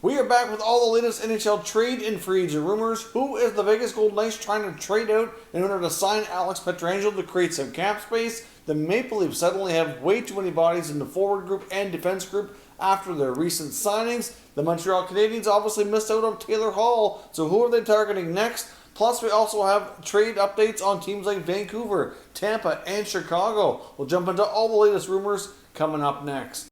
We are back with all the latest NHL trade and free agent rumors. Who is the Vegas Golden Knights trying to trade out in order to sign Alex Pietrangelo to create some cap space? The Maple Leafs suddenly have way too many bodies in the forward group and defense group after their recent signings. The Montreal Canadiens obviously missed out on Taylor Hall, so who are they targeting next? Plus, we also have trade updates on teams like Vancouver, Tampa, and Chicago. We'll jump into all the latest rumors coming up next.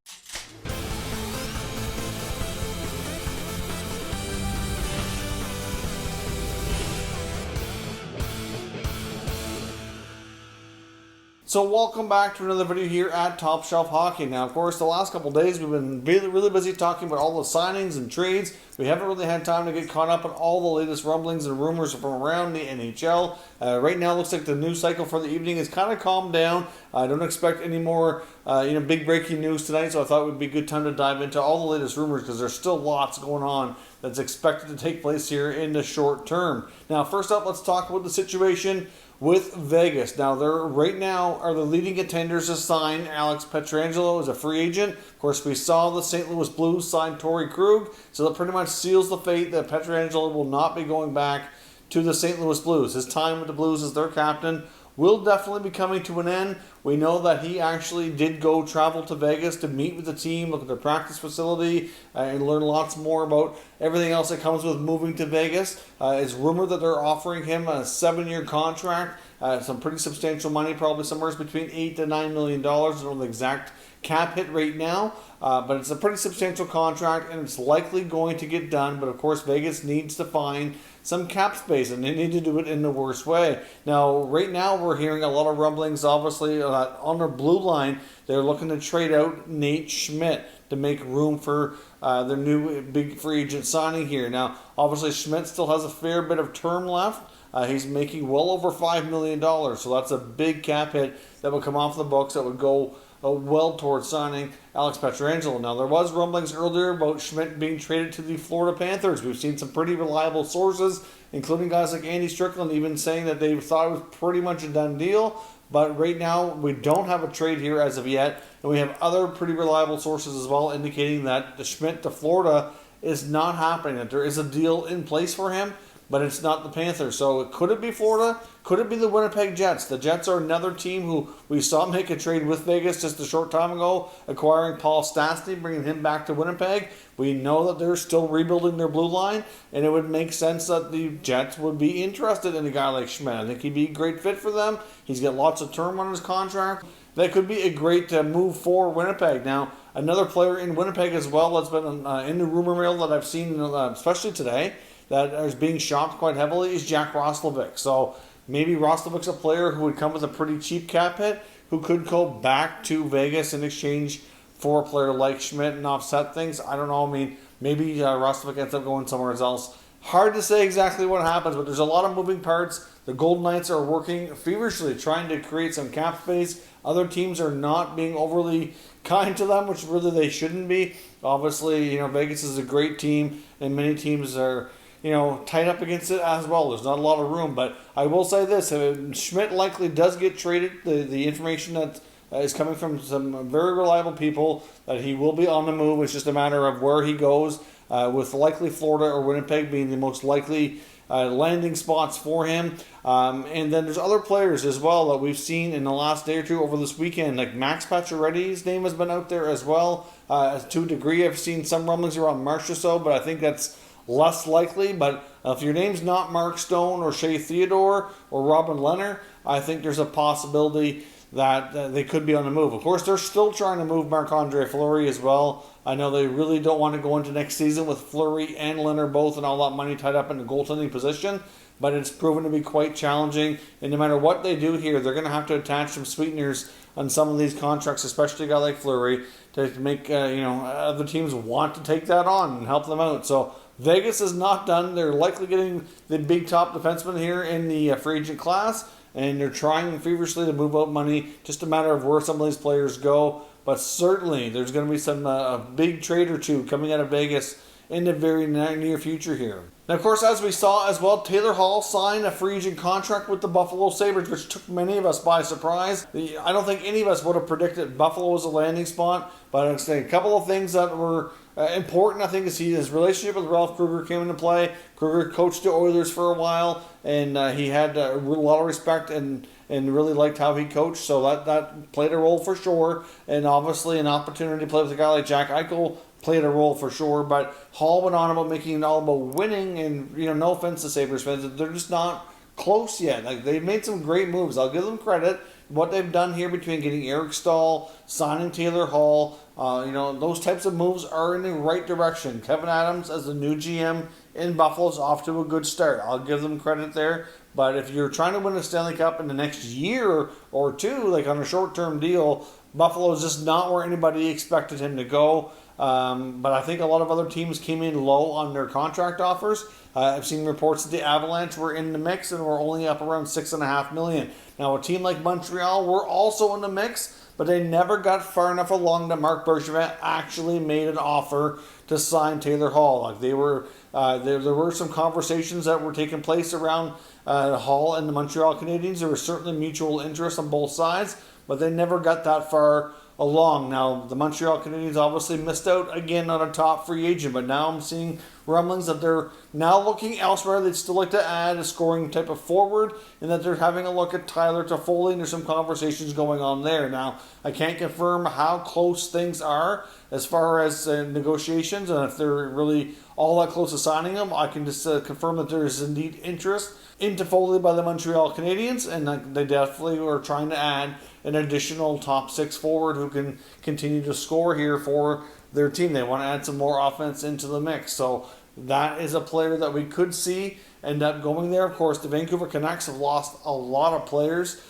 So welcome back to another video here at Top Shelf Hockey. Now, of course, the last couple of days we've been really busy talking about all the signings and trades. We haven't really had time to get caught up on all the latest rumblings and rumors from around the NHL. Right now, it looks like the news cycle for the evening has kind of calmed down. I don't expect any more big breaking news tonight, so I thought it would be a good time to dive into all the latest rumors because there's still lots going on that's expected to take place here in the short term. Now, first up, let's talk about the situation with Vegas. Now, they're right now are the leading contenders to sign Alex Pietrangelo as a free agent. Of course, we saw the St. Louis Blues sign Torrey Krug, so that pretty much seals the fate that Pietrangelo will not be going back to the St. Louis Blues. His time with the Blues as their captain will definitely be coming to an end. We know that he actually did go travel to Vegas to meet with the team, look at their practice facility, and learn lots more about everything else that comes with moving to Vegas. It's rumored that they're offering him a 7-year contract, some pretty substantial money, probably somewhere between $8 to $9 million. I don't know the exact cap hit right now, but it's a pretty substantial contract, and it's likely going to get done. But of course, Vegas needs to find some cap space, and they need to do it in the worst way. Now, right now, we're hearing a lot of rumblings, obviously, on their blue line. They're looking to trade out Nate Schmidt to make room for their new big free agent signing here. Now, obviously, Schmidt still has a fair bit of term left. He's making well over $5 million, so that's a big cap hit that would come off the books that would go well towards signing Alex Pietrangelo. Now, there was rumblings earlier about Schmidt being traded to the Florida Panthers. We've seen some pretty reliable sources, including guys like Andy Strickland, even saying that they thought it was pretty much a done deal. But right now, we don't have a trade here as of yet, and we have other pretty reliable sources as well indicating that the Schmidt to Florida is not happening, that there is a deal in place for him, but it's not the Panthers. So could it be Florida? Could it be the Winnipeg Jets? The Jets are another team who we saw make a trade with Vegas just a short time ago, acquiring Paul Stastny, bringing him back to Winnipeg. We know that they're still rebuilding their blue line, and it would make sense that the Jets would be interested in a guy like Schmidt. I think he'd be a great fit for them. He's got lots of term on his contract. That could be a great move for Winnipeg. Now, another player in Winnipeg as well that's been in the rumor mill that I've seen, especially today, that is being shopped quite heavily is Jack Roslovic. So maybe Roslovic's a player who would come with a pretty cheap cap hit, who could go back to Vegas in exchange for a player like Schmidt and offset things. I don't know. I mean, maybe Roslovic ends up going somewhere else. Hard to say exactly what happens, but there's a lot of moving parts. The Golden Knights are working feverishly trying to create some cap space. Other teams are not being overly kind to them, which really they shouldn't be. Obviously, Vegas is a great team, and many teams are tied up against it as well. There's not a lot of room, but I will say this: Schmidt likely does get traded. The information that is coming from some very reliable people that he will be on the move. It's just a matter of where he goes, with likely Florida or Winnipeg being the most likely landing spots for him. And then there's other players as well that we've seen in the last day or two over this weekend, like Max Pacioretty's name has been out there as well. To a degree, I've seen some rumblings around Marchessault, but I think that's less likely. But if your name's not Mark Stone or Shea Theodore or Robin Leonard, I think there's a possibility that they could be on the move. Of course, they're still trying to move Marc-Andre Fleury as well. I know they really don't want to go into next season with Fleury and Leonard both and all that money tied up in the goaltending position, but it's proven to be quite challenging. And no matter what they do here, they're going to have to attach some sweeteners on some of these contracts, especially a guy like Fleury, to make other teams want to take that on and help them out. So Vegas is not done. They're likely getting the big top defenseman here in the free agent class, and they're trying feverishly to move out money. Just a matter of where some of these players go. But certainly there's going to be some a big trade or two coming out of Vegas in the very near future here. Now, of course, as we saw as well, Taylor Hall signed a free agent contract with the Buffalo Sabres, which took many of us by surprise. I don't think any of us would have predicted Buffalo was a landing spot, but I'd say a couple of things that were important, I think, is his relationship with Ralph Kruger came into play. Kruger coached the Oilers for a while, and he had a lot of respect and really liked how he coached, so that played a role for sure. And obviously an opportunity to play with a guy like Jack Eichel played a role for sure. But Hall went on about making it all about winning, and no offense to Sabres fans, they're just not close yet. Like, they've made some great moves. I'll give them credit. What they've done here between getting Eric Stahl, signing Taylor Hall, those types of moves are in the right direction. Kevin Adams as the new GM in Buffalo is off to a good start. I'll give them credit there. But if you're trying to win a Stanley Cup in the next year or two, like on a short-term deal, Buffalo is just not where anybody expected him to go. But I think a lot of other teams came in low on their contract offers. I've seen reports that the Avalanche were in the mix and were only up around $6.5 million. Now, a team like Montreal were also in the mix, but they never got far enough along that Marc Bergevin actually made an offer to sign Taylor Hall. Like, they were there were some conversations that were taking place around Hall and the Montreal Canadiens. There was certainly mutual interest on both sides, but they never got that far along. Now, the Montreal Canadiens obviously missed out again on a top free agent, but now I'm seeing rumblings that they're now looking elsewhere. They'd still like to add a scoring type of forward, and that they're having a look at Tyler Toffoli, and there's some conversations going on there. Now, I can't confirm how close things are as far as negotiations, and if they're really all that close to signing them. I can just confirm that there is indeed interest in Toffoli by the Montreal Canadiens, and they definitely are trying to add an additional top six forward who can continue to score here for their team. They want to add some more offense into the mix. So that is a player that we could see end up going there. Of course, the Vancouver Canucks have lost a lot of players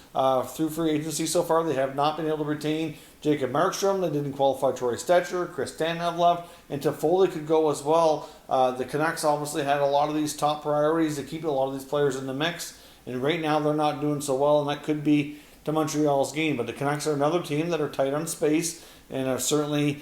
through free agency so far. They have not been able to retain Jacob Markstrom. They didn't qualify Troy Stetcher. Chris Tanev left, and Toffoli could go as well. The Canucks obviously had a lot of these top priorities to keep a lot of these players in the mix, and right now they're not doing so well, and that could be to Montreal's game. But the Canucks are another team that are tight on space and have certainly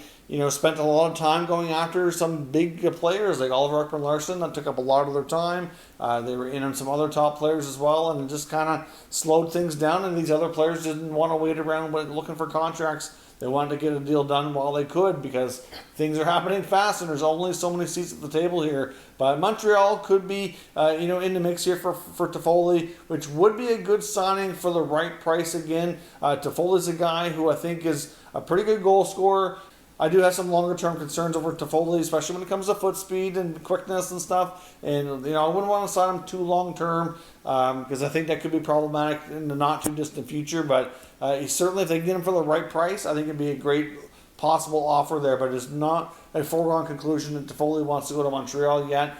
spent a lot of time going after some big players like Oliver Ekman-Larsson. That took up a lot of their time. They were in on some other top players as well, and it just kind of slowed things down, and these other players didn't want to wait around looking for contracts. They wanted to get a deal done while they could, because things are happening fast and there's only so many seats at the table here. But Montreal could be in the mix here for Toffoli, which would be a good signing for the right price again. Toffoli's a guy who I think is a pretty good goal scorer. I do have some longer-term concerns over Toffoli, especially when it comes to foot speed and quickness and stuff. And, I wouldn't want to sign him too long-term because I think that could be problematic in the not-too-distant future. But certainly, if they can get him for the right price, I think it'd be a great possible offer there. But it's not a foregone conclusion that Toffoli wants to go to Montreal yet.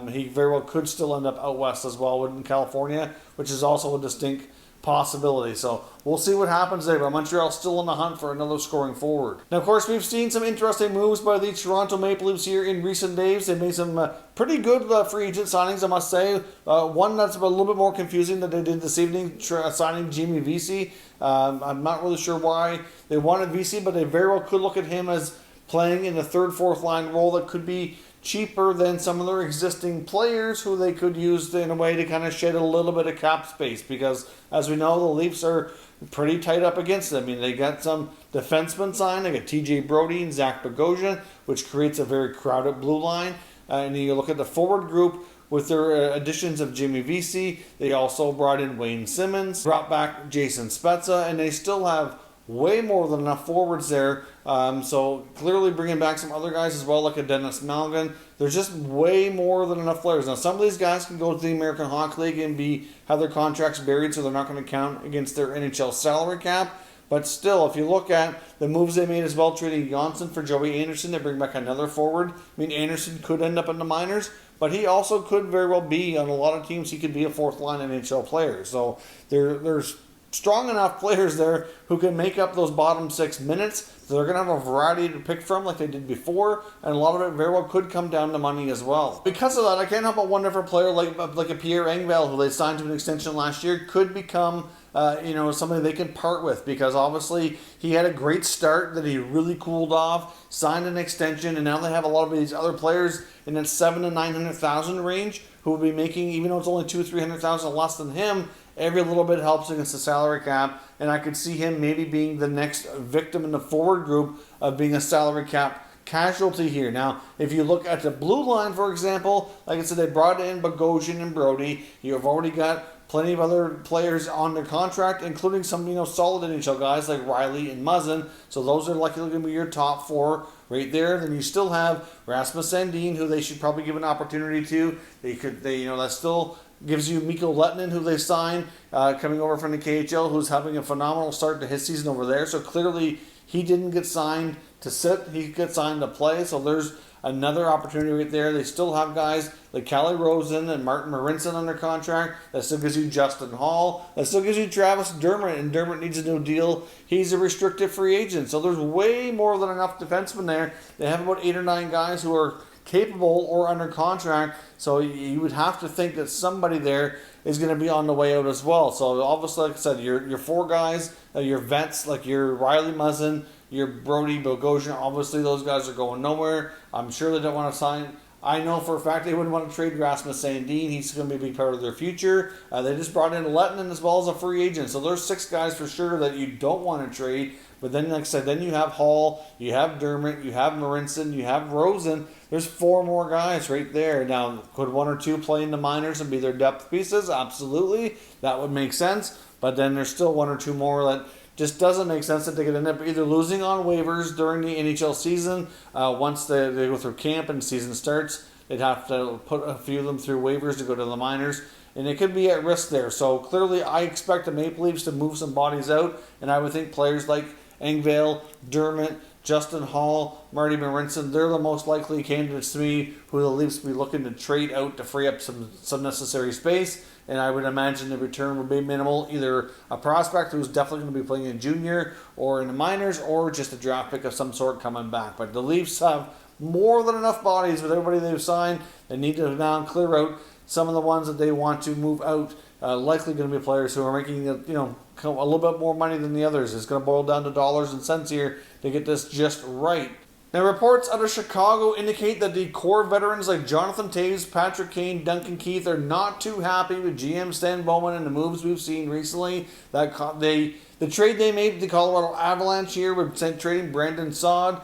He very well could still end up out west as well, in California, which is also a distinct possibility. So we'll see what happens there, but Montreal's still in the hunt for another scoring forward. Now, of course, we've seen some interesting moves by the Toronto Maple Leafs here in recent days. They've made some pretty good free agent signings, I must say. One that's a little bit more confusing that they did this evening, signing Jamie Vesey. I'm not really sure why they wanted Vesey, but they very well could look at him as playing in the third, fourth line role that could be cheaper than some of their existing players who they could use in a way to kind of shed a little bit of cap space, because as we know, the Leafs are pretty tight up against them. I mean, they got some defensemen signed. They got TJ Brody and Zach Bogosian, which creates a very crowded blue line. And you look at the forward group with their additions of Jimmy Vesey. They also brought in Wayne Simmons, brought back Jason Spezza, and they still have way more than enough forwards there. So clearly bringing back some other guys as well, like a Dennis Malgin. There's just way more than enough players. Now, some of these guys can go to the American Hockey League and have their contracts buried, so they're not going to count against their NHL salary cap. But still, if you look at the moves they made as well, trading Johnson for Joey Anderson, they bring back another forward. I mean, Anderson could end up in the minors, but he also could very well be on a lot of teams. He could be a fourth-line NHL player. So there's strong enough players there who can make up those bottom 6 minutes. So they're going to have a variety to pick from like they did before, and a lot of it very well could come down to money as well. Because of that, I can't help but wonder if a player like a Pierre Engvall, who they signed to an extension last year, could become somebody they can part with, because obviously he had a great start that he really cooled off, signed an extension, and now they have a lot of these other players in that $700,000 to $900,000 range who will be making, even though it's only $200,000-300,000 less than him, every little bit helps against the salary cap, and I could see him maybe being the next victim in the forward group of being a salary cap casualty here. Now, if you look at the blue line, for example, like I said, they brought in Bogosian and Brody. You have already got plenty of other players on their contract, including some, solid NHL guys like Riley and Muzzin. So those are likely going to be your top four right there. Then you still have Rasmus Sandin, who they should probably give an opportunity to. That still gives you Mikko Lehtinen, who they signed, coming over from the KHL, who's having a phenomenal start to his season over there. So clearly he didn't get signed to sit. He got signed to play. So there's another opportunity right there. They still have guys like Calle Rosen and Martin Marincin under contract. That still gives you Justin Hall. That still gives you Travis Dermott, and Dermott needs a new deal. He's a restricted free agent. So there's way more than enough defensemen there. They have about 8 or 9 guys who are capable or under contract. So you would have to think that somebody there is going to be on the way out as well. So obviously, like I said, your 4 guys, your vets, like your Riley Muzzin, your Brody Bogosian, obviously those guys are going nowhere. I'm sure they don't want to sign. I know for a fact they wouldn't want to trade Rasmus Sandin. He's going to be a big part of their future. They just brought in Lehtinen as well as a free agent. So there's 6 guys for sure that you don't want to trade. But then, like I said, then you have Hall, you have Dermott, you have Marincin, you have Rosen. There's 4 more guys right there. Now, could 1 or 2 play in the minors and be their depth pieces? Absolutely. That would make sense. But then there's still 1 or 2 more that just doesn't make sense that they could end up either losing on waivers during the NHL season. Once they go through camp and the season starts, they'd have to put a few of them through waivers to go to the minors. And it could be at risk there. So clearly I expect the Maple Leafs to move some bodies out. And I would think players like Engvall, Dermott, Justin Hall, Marty Marincin, they're the most likely candidates to me who the Leafs will be looking to trade out to free up some necessary space. And I would imagine the return would be minimal, either a prospect who's definitely going to be playing in junior or in the minors, or just a draft pick of some sort coming back. But the Leafs have more than enough bodies with everybody they've signed. They need to now clear out some of the ones that they want to move out. Likely going to be players who are making a little bit more money than the others. It's going to boil down to dollars and cents here to get this just right. Now, reports out of Chicago indicate that the core veterans like Jonathan Toews, Patrick Kane, Duncan Keith are not too happy with GM Stan Bowman and the moves we've seen recently. The trade they made with the Colorado Avalanche here with trading Brandon Saad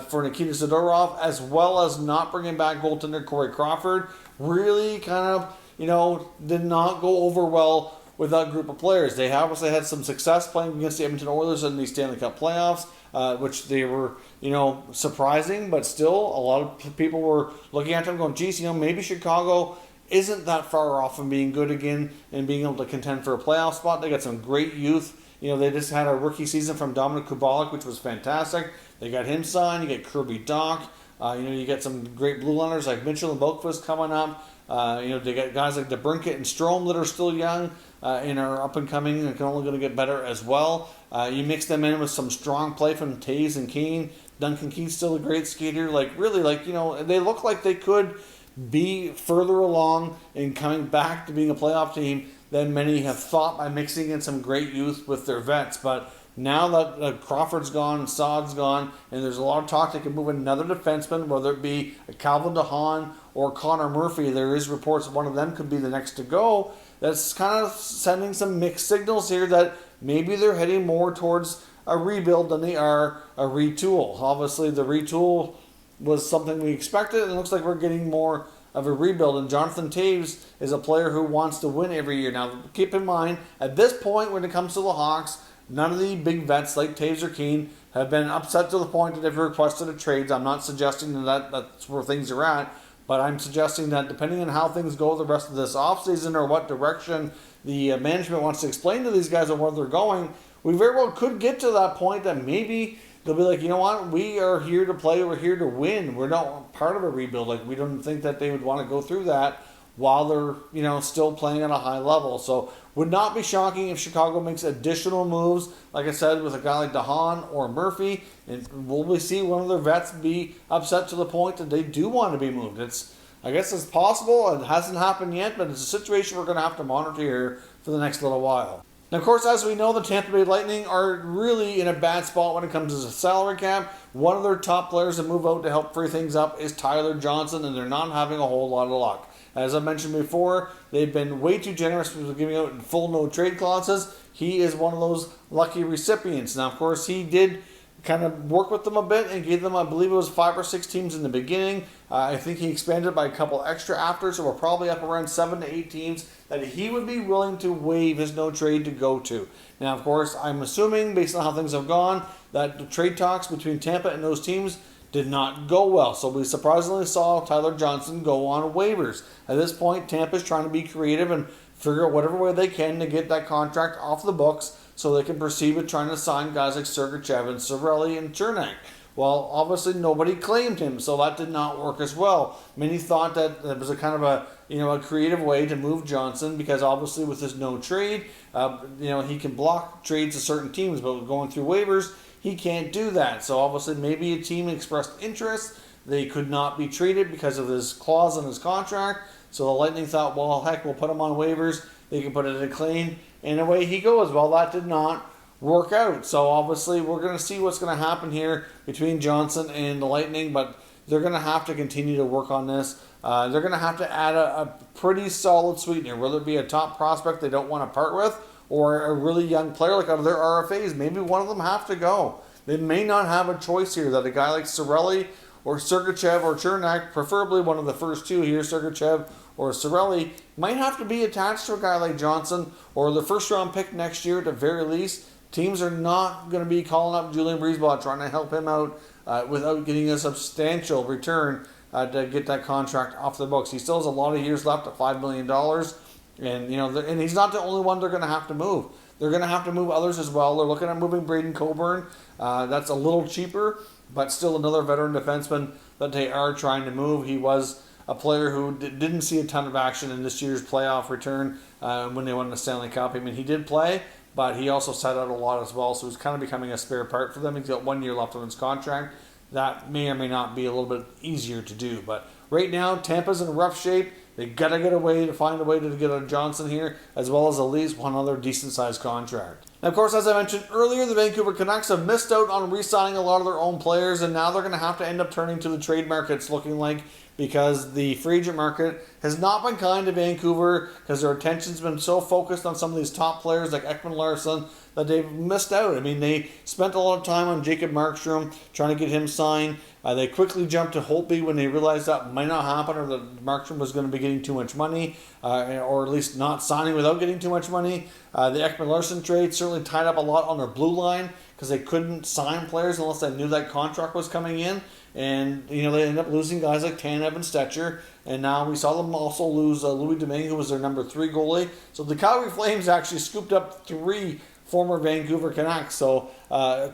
for Nikita Zadorov, as well as not bringing back goaltender Corey Crawford, really kind of, did not go over well with that group of players. They obviously had some success playing against the Edmonton Oilers in the Stanley Cup playoffs, which they were, surprising, but still a lot of people were looking at them going, geez, maybe Chicago isn't that far off from being good again and being able to contend for a playoff spot. They got some great youth. They just had a rookie season from Dominik Kubalik, which was fantastic. They got him signed. You get Kirby Dach. You get some great blue liners like Mitchell and Boqvist coming up. They got guys like DeBrincat and Strome that are still young and are up and coming and can only going to get better as well. You mix them in with some strong play from Toews and Kane. Duncan Keith's still a great skater. They look like they could be further along in coming back to being a playoff team than many have thought by mixing in some great youth with their vets. But now that Crawford's gone, Saad's gone, and there's a lot of talk they can move another defenseman, whether it be Calvin DeHaan or Connor Murphy. There is reports that one of them could be the next to go. That's kind of sending some mixed signals here that maybe they're heading more towards a rebuild than they are a retool. Obviously, the retool was something we expected, and it looks like we're getting more of a rebuild. And Jonathan Toews is a player who wants to win every year. Now, keep in mind, at this point, when it comes to the Hawks, none of the big vets like Toews or Kane have been upset to the point that they've requested a trade. I'm not suggesting that that's where things are at, but I'm suggesting that depending on how things go the rest of this offseason or what direction the management wants to explain to these guys on where they're going, we very well could get to that point that maybe they'll be like, you know what, we are here to play, we're here to win. We're not part of a rebuild. We don't think that they would want to go through that while they're, still playing at a high level. So would not be shocking if Chicago makes additional moves, like I said, with a guy like DeHaan or Murphy. And will we see one of their vets be upset to the point that they do want to be moved? I guess it's possible. It hasn't happened yet, but it's a situation we're going to have to monitor here for the next little while. Now, of course, as we know, the Tampa Bay Lightning are really in a bad spot when it comes to the salary cap. One of their top players to move out to help free things up is Tyler Johnson, and they're not having a whole lot of luck. As I mentioned before, they've been way too generous with giving out full no-trade clauses. He is one of those lucky recipients. Now, of course, he did kind of work with them a bit and gave them, I believe it was 5 or 6 teams in the beginning. I think he expanded by a couple extra after, so we're probably up around 7 to 8 teams that he would be willing to waive his no trade to go to. Now, of course, I'm assuming, based on how things have gone, that the trade talks between Tampa and those teams did not go well. So we surprisingly saw Tyler Johnson go on waivers. At this point, Tampa's trying to be creative and figure out whatever way they can to get that contract off the books so they can proceed with trying to sign guys like Sergachev and Cirelli and Cernak. Well, obviously nobody claimed him, so that did not work as well. Many thought that it was a kind of a creative way to move Johnson, because obviously with his no trade, he can block trades to certain teams, but going through waivers, he can't do that. So obviously maybe a team expressed interest. They could not be traded because of this clause in his contract. So the Lightning thought, well, heck, we'll put him on waivers. They can put it in a claim, and away he goes. Well, that did not work out. So obviously we're going to see what's going to happen here between Johnson and the Lightning, but they're going to have to continue to work on this. They're going to have to add a pretty solid sweetener, whether it be a top prospect they don't want to part with or a really young player like out of their RFAs. Maybe one of them have to go. They may not have a choice here that a guy like Cirelli or Sergachev or Cernak, preferably one of the first two here, Sergachev or Cirelli, might have to be attached to a guy like Johnson or the first round pick next year at the very least. Teams are not going to be calling up Julian Breezeball trying to help him out without getting a substantial return to get that contract off the books. He still has a lot of years left at $5 million. And he's not the only one they're going to have to move. They're going to have to move others as well. They're looking at moving Braden Coburn. That's a little cheaper, but still another veteran defenseman that they are trying to move. He was a player who didn't see a ton of action in this year's playoff return when they won the Stanley Cup. I mean, he did play, but he also sat out a lot as well, so he's kind of becoming a spare part for them. He's got 1 year left on his contract. That may or may not be a little bit easier to do. But right now, Tampa's in rough shape. They got to find a way to get a Johnson here, as well as at least one other decent-sized contract. And of course, as I mentioned earlier, the Vancouver Canucks have missed out on re-signing a lot of their own players, and now they're going to have to end up turning to the trade market, it's looking like, because the free agent market has not been kind to Vancouver, because their attention's been so focused on some of these top players like Ekman Larsson that they've missed out. I mean, they spent a lot of time on Jacob Markstrom trying to get him signed. They quickly jumped to Holtby when they realized that might not happen, or that Markstrom was going to be getting too much money, or at least not signing without getting too much money. The Ekman Larsson trade certainly tied up a lot on their blue line, because they couldn't sign players unless they knew that contract was coming in. And, they ended up losing guys like Tanev and Stetcher. And now we saw them also lose Louis Domingue, who was their number 3 goalie. So the Calgary Flames actually scooped up 3 former Vancouver Canucks. So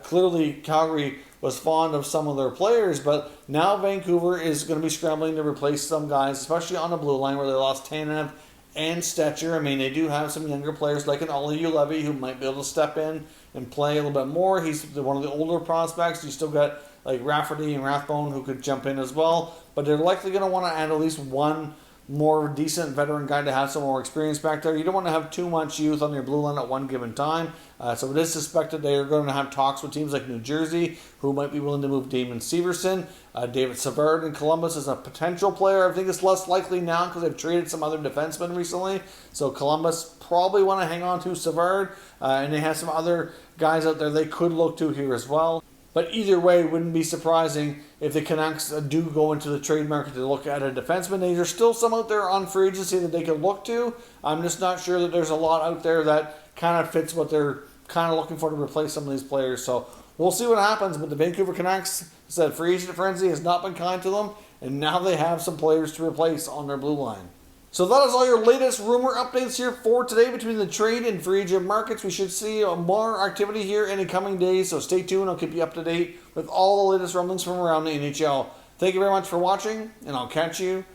clearly Calgary was fond of some of their players. But now Vancouver is going to be scrambling to replace some guys, especially on the blue line where they lost Tanev and Stetcher. I mean, they do have some younger players like an Olli Juolevi who might be able to step in and play a little bit more. He's one of the older prospects. You still got like Rafferty and Rathbone who could jump in as well. But they're likely going to want to add at least one more decent veteran guy to have some more experience back there. You don't want to have too much youth on your blue line at one given time. So it is suspected they are going to have talks with teams like New Jersey, who might be willing to move Damon Severson. David Savard in Columbus is a potential player. I think it's less likely now because they've traded some other defensemen recently. So Columbus probably want to hang on to Savard. And they have some other guys out there they could look to here as well. But either way, it wouldn't be surprising if the Canucks do go into the trade market to look at a defenseman. There's still some out there on free agency that they could look to. I'm just not sure that there's a lot out there that kind of fits what they're kind of looking for to replace some of these players. So we'll see what happens. But the Vancouver Canucks said free agent frenzy has not been kind to them. And now they have some players to replace on their blue line. So that is all your latest rumor updates here for today between the trade and free agent markets. We should see more activity here in the coming days, so stay tuned. I'll keep you up to date with all the latest rumblings from around the NHL. Thank you very much for watching, and I'll catch you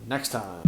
next time.